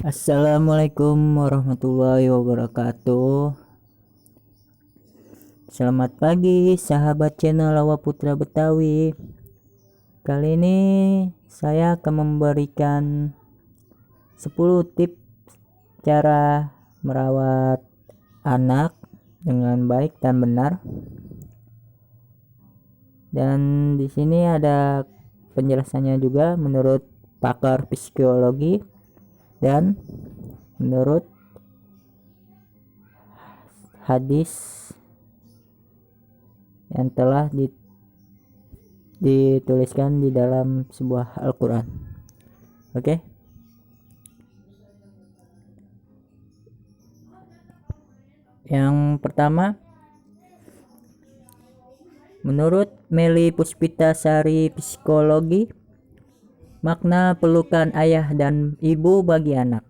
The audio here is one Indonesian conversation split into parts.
Assalamualaikum warahmatullahi wabarakatuh. Selamat pagi sahabat channel Lawa Putra Betawi. Kali ini saya akan memberikan 10 tips cara merawat anak dengan baik dan benar. Dan di sini ada penjelasannya juga menurut pakar psikologi dan menurut hadis yang telah dituliskan di dalam sebuah Al-Quran. Oke. Yang pertama, menurut Meli Puspitasari Psikologi, makna pelukan ayah dan ibu bagi anak.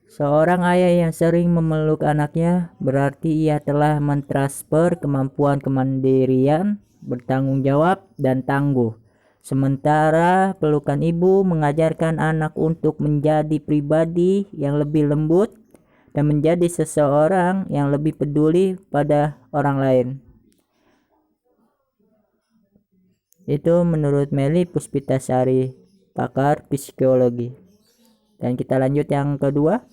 Seorang ayah yang sering memeluk anaknya berarti ia telah mentransfer kemampuan kemandirian, bertanggung jawab, dan tangguh. Sementara pelukan ibu mengajarkan anak untuk menjadi pribadi yang lebih lembut dan menjadi seseorang yang lebih peduli pada orang lain. Itu menurut Meli Puspitasari, pakar psikologi. Dan kita lanjut yang kedua.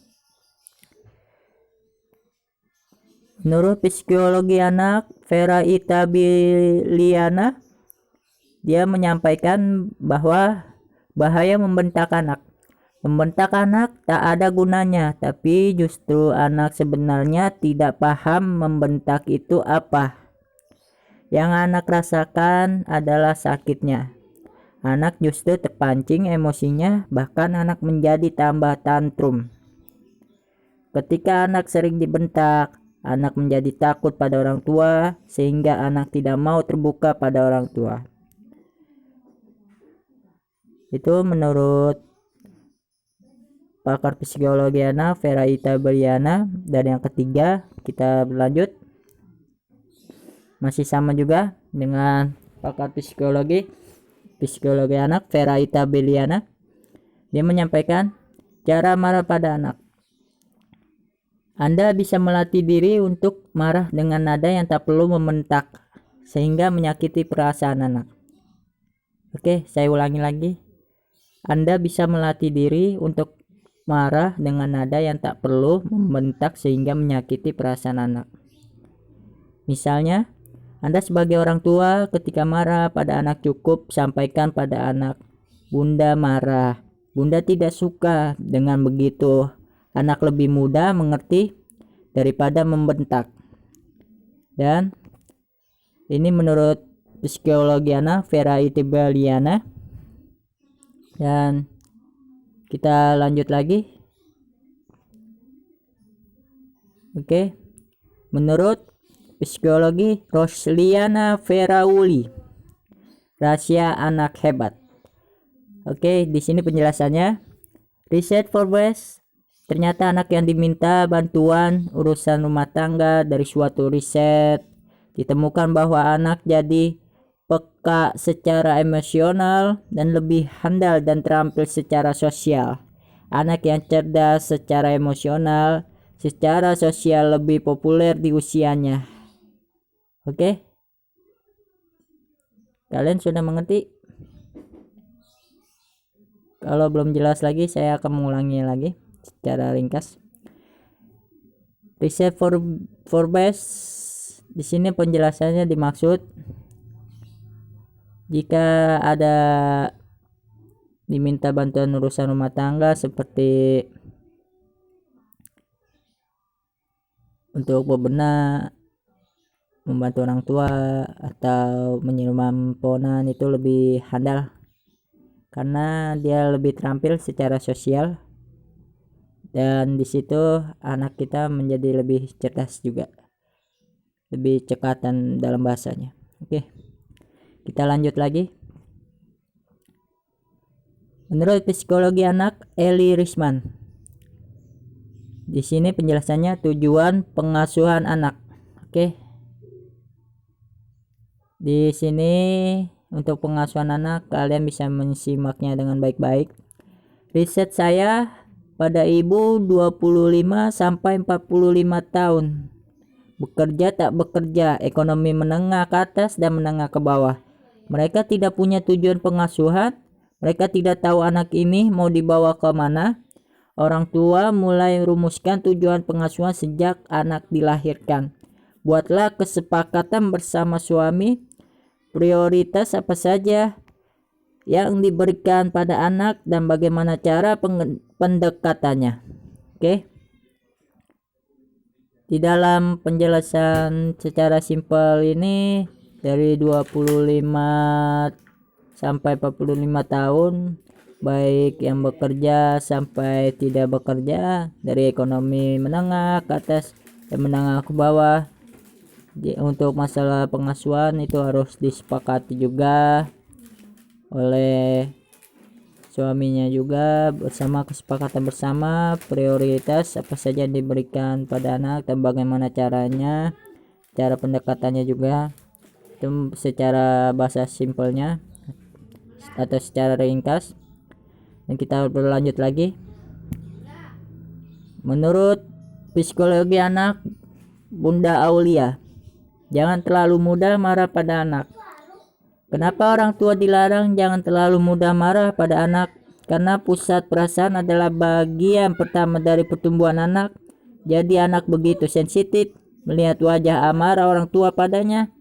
Menurut psikologi anak Vera Itabiliana, dia menyampaikan bahwa bahaya membentak anak. Membentak anak tak ada gunanya, tapi justru anak sebenarnya tidak paham membentak itu apa. Yang anak rasakan adalah sakitnya. Anak justru terpancing emosinya, bahkan anak menjadi tambah tantrum. Ketika anak sering dibentak, anak menjadi takut pada orang tua, sehingga anak tidak mau terbuka pada orang tua. Itu menurut pakar psikologi anak Vera Itabiliana. Dan yang ketiga, kita berlanjut. Masih sama juga dengan pakar psikologi anak Vera Itabiliana. Dia menyampaikan cara marah pada anak. Anda bisa melatih diri untuk marah dengan nada yang tak perlu membentak, sehingga menyakiti perasaan anak. Oke, saya ulangi lagi. Anda bisa melatih diri untuk marah dengan nada yang tak perlu membentak sehingga menyakiti perasaan anak. Misalnya, Anda sebagai orang tua ketika marah pada anak cukup sampaikan pada anak, "Bunda marah. Bunda tidak suka dengan begitu." Anak lebih mudah mengerti daripada membentak. Dan ini menurut psikologi anak Vera Itabiliana. Dan kita lanjut lagi. Oke. Menurut psikologi Rosliana Ferauli, rahasia anak hebat. Oke, di sini penjelasannya. Riset Forbes, ternyata anak yang diminta bantuan urusan rumah tangga dari suatu riset ditemukan bahwa anak jadi peka secara emosional dan lebih handal dan terampil secara sosial. Anak yang cerdas secara emosional, secara sosial lebih populer di usianya. Oke? Kalian sudah mengerti? Kalau belum jelas lagi, saya akan mengulangi lagi secara ringkas. Riset Forbes, di sini penjelasannya dimaksud jika ada diminta bantuan urusan rumah tangga seperti untuk bebenah, membantu orang tua, atau menyiram ponan, itu lebih handal karena dia lebih terampil secara sosial, dan disitu anak kita menjadi lebih cerdas juga, lebih cekatan dalam bahasanya. Oke, kita lanjut lagi. Menurut psikologi anak Eli Risman, di sini penjelasannya tujuan pengasuhan anak. Oke, di sini untuk pengasuhan anak kalian bisa menyimaknya dengan baik-baik. riset saya pada ibu 25 sampai 45 tahun. Bekerja tak bekerja, ekonomi menengah ke atas dan menengah ke bawah. Mereka tidak punya tujuan pengasuhan, mereka tidak tahu anak ini mau dibawa ke mana. Orang tua mulai rumuskan tujuan pengasuhan sejak anak dilahirkan. Buatlah kesepakatan bersama suami, prioritas apa saja yang diberikan pada anak dan bagaimana cara pendekatannya. Oke. Di dalam penjelasan secara simpel ini dari 25 sampai 45 tahun, baik yang bekerja sampai tidak bekerja, dari ekonomi menengah ke atas dan menengah ke bawah. Untuk masalah pengasuhan itu harus disepakati juga oleh suaminya juga, bersama kesepakatan bersama prioritas apa saja yang diberikan pada anak dan bagaimana caranya, cara pendekatannya juga. Itu secara bahasa simpelnya atau secara ringkas. Dan kita berlanjut lagi. Menurut psikologi anak Bunda Aulia, jangan terlalu mudah marah pada anak. Kenapa orang tua dilarang jangan terlalu mudah marah pada anak? Karena pusat perasaan adalah bagian pertama dari pertumbuhan anak. Jadi anak begitu sensitif melihat wajah amarah orang tua padanya.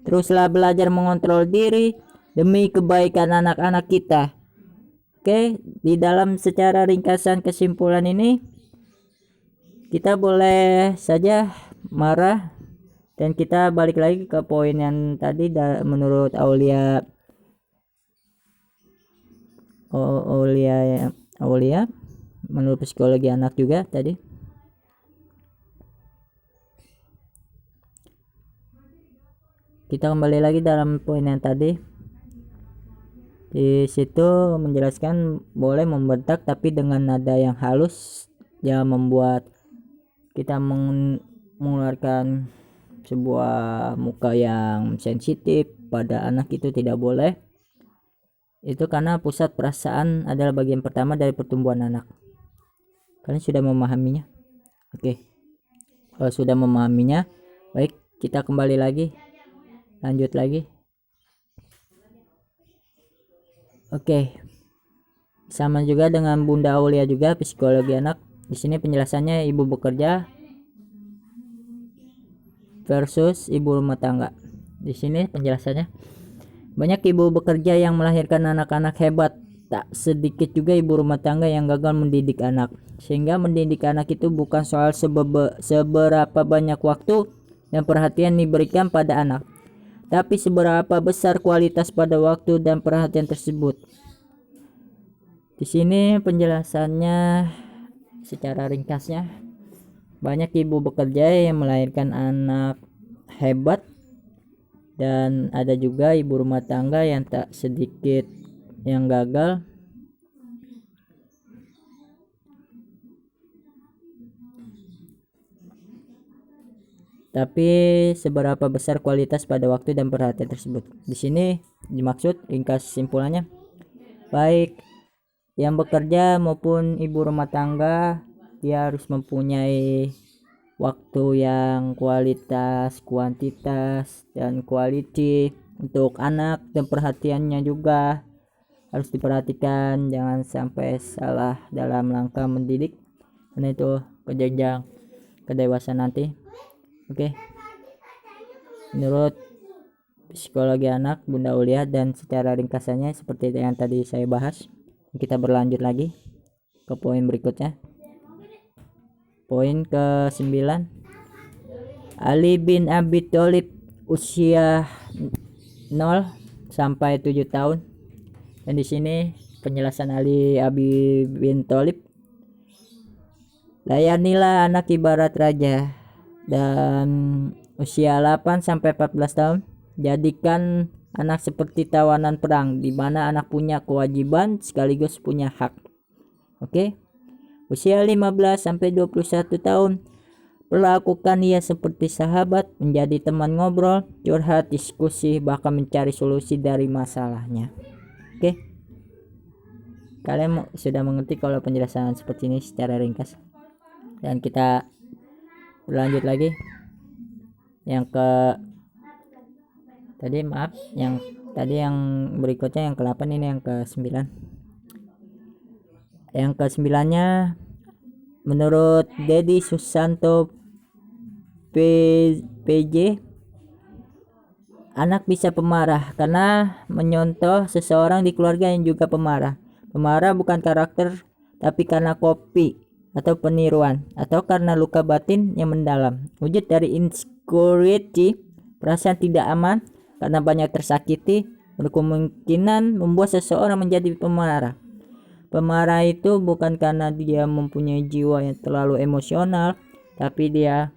Teruslah belajar mengontrol diri demi kebaikan anak-anak kita. Oke, di dalam secara ringkasan kesimpulan ini, kita boleh saja marah. Dan kita balik lagi ke poin yang tadi, menurut Aulia menurut psikologi anak juga tadi. Kita kembali lagi dalam poin yang tadi. Di situ menjelaskan boleh membentak tapi dengan nada yang halus, jangan membuat kita mengeluarkan sebuah muka yang sensitif pada anak, itu tidak boleh. Itu karena pusat perasaan adalah bagian pertama dari pertumbuhan anak. Kalian sudah memahaminya? Oke. Kalau sudah memahaminya, baik, kita kembali lagi, lanjut lagi. Oke. Sama juga dengan Bunda Aulia juga, psikologi anak. Di sini penjelasannya ibu bekerja versus ibu rumah tangga. Di sini penjelasannya, banyak ibu bekerja yang melahirkan anak-anak hebat, tak sedikit juga ibu rumah tangga yang gagal mendidik anak. Sehingga mendidik anak itu bukan soal seberapa banyak waktu dan perhatian diberikan pada anak, tapi seberapa besar kualitas pada waktu dan perhatian tersebut. Di sini penjelasannya secara ringkasnya, banyak ibu bekerja yang melahirkan anak hebat dan ada juga ibu rumah tangga yang tak sedikit yang gagal. Tapi seberapa besar kualitas pada waktu dan perhatian tersebut. Di sini dimaksud ringkas simpulannya, baik yang bekerja maupun ibu rumah tangga, dia harus mempunyai waktu yang kualitas, kuantitas, dan quality untuk anak, dan perhatiannya juga harus diperhatikan, jangan sampai salah dalam langkah mendidik, karena itu ke jenjang kedewasaan nanti. Oke. Menurut psikologi anak Bunda Aulia, dan secara ringkasannya seperti yang tadi saya bahas. Kita berlanjut lagi ke poin berikutnya. Poin ke-9. Ali bin Abi Thalib usia 0 sampai 7 tahun. Dan di sini penjelasan Ali bin Thalib, layanilah anak ibarat raja, dan usia 8 sampai 14 tahun jadikan anak seperti tawanan perang, di mana anak punya kewajiban sekaligus punya hak. Oke. Usia 15 sampai 21 tahun perlakukan ia seperti sahabat, menjadi teman ngobrol, curhat, diskusi, bahkan mencari solusi dari masalahnya. Oke. kalian sudah mengerti kalau penjelasan seperti ini secara ringkas. Dan kita berlanjut lagi yang yang berikutnya yang ke-8, ini yang ke-9. Yang ke-9-nya menurut Dedi Susanto PJ, anak bisa pemarah karena menyontoh seseorang di keluarga yang juga pemarah. Pemarah bukan karakter, tapi karena kopi atau peniruan, atau karena luka batin yang mendalam. Wujud dari insecurity, perasaan tidak aman karena banyak tersakiti, berkemungkinan membuat seseorang menjadi pemarah. Pemarah itu bukan karena dia mempunyai jiwa yang terlalu emosional, tapi dia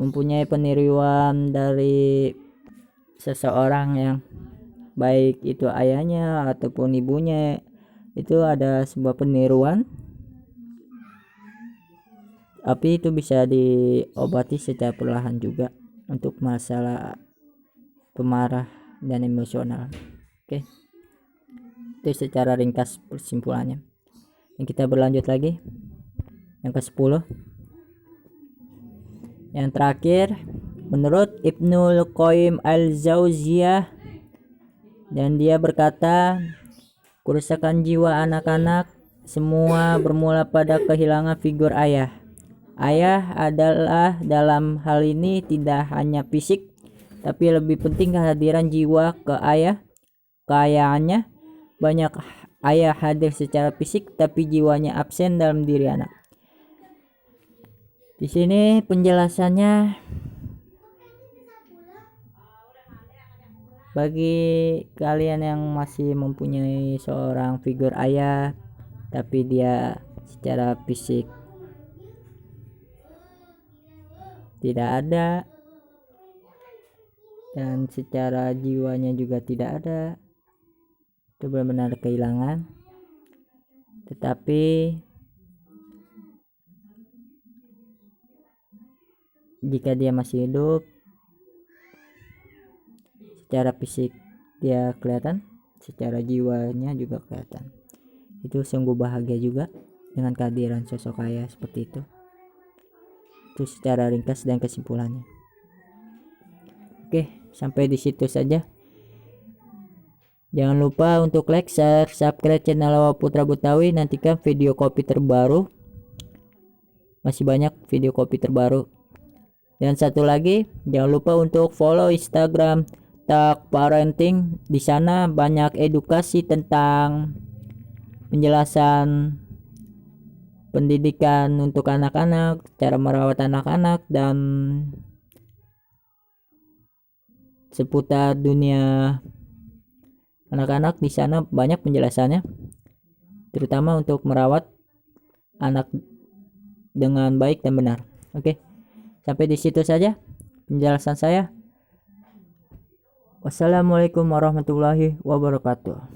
mempunyai peniruan dari seseorang yang baik itu ayahnya ataupun ibunya, itu ada sebuah peniruan, tapi itu bisa diobati secara perlahan juga untuk masalah pemarah dan emosional. Oke, itu secara ringkas kesimpulannya. Dan kita berlanjut lagi yang ke-10. Yang terakhir, menurut Ibnul Qayyim al-Jauziyah, dan dia berkata, kerusakan jiwa anak-anak semua bermula pada kehilangan figur ayah. Ayah adalah dalam hal ini tidak hanya fisik, tapi lebih penting kehadiran jiwa keayahannya. Banyak ayah hadir secara fisik, tapi jiwanya absen dalam diri anak. Di sini penjelasannya, bagi kalian yang masih mempunyai seorang figur ayah, tapi dia secara fisik tidak ada dan secara jiwanya juga tidak ada, itu benar-benar kehilangan. Tetapi jika dia masih hidup, secara fisik dia kelihatan, secara jiwanya juga kelihatan. Itu sungguh bahagia juga dengan kehadiran sosok ayah seperti itu. Itu secara ringkas dan kesimpulannya. Oke, sampai di situ saja. Jangan lupa untuk like, share, subscribe channel Awal Putra Betawi. Nantikan video kopi terbaru. Masih banyak video kopi terbaru. Dan satu lagi, jangan lupa untuk follow Instagram Tak Parenting. Di sana banyak edukasi tentang penjelasan pendidikan untuk anak-anak, cara merawat anak-anak, dan seputar dunia anak-anak. Di sana banyak penjelasannya, terutama untuk merawat anak dengan baik dan benar. Oke, sampai di situ saja penjelasan saya. Wassalamualaikum warahmatullahi wabarakatuh.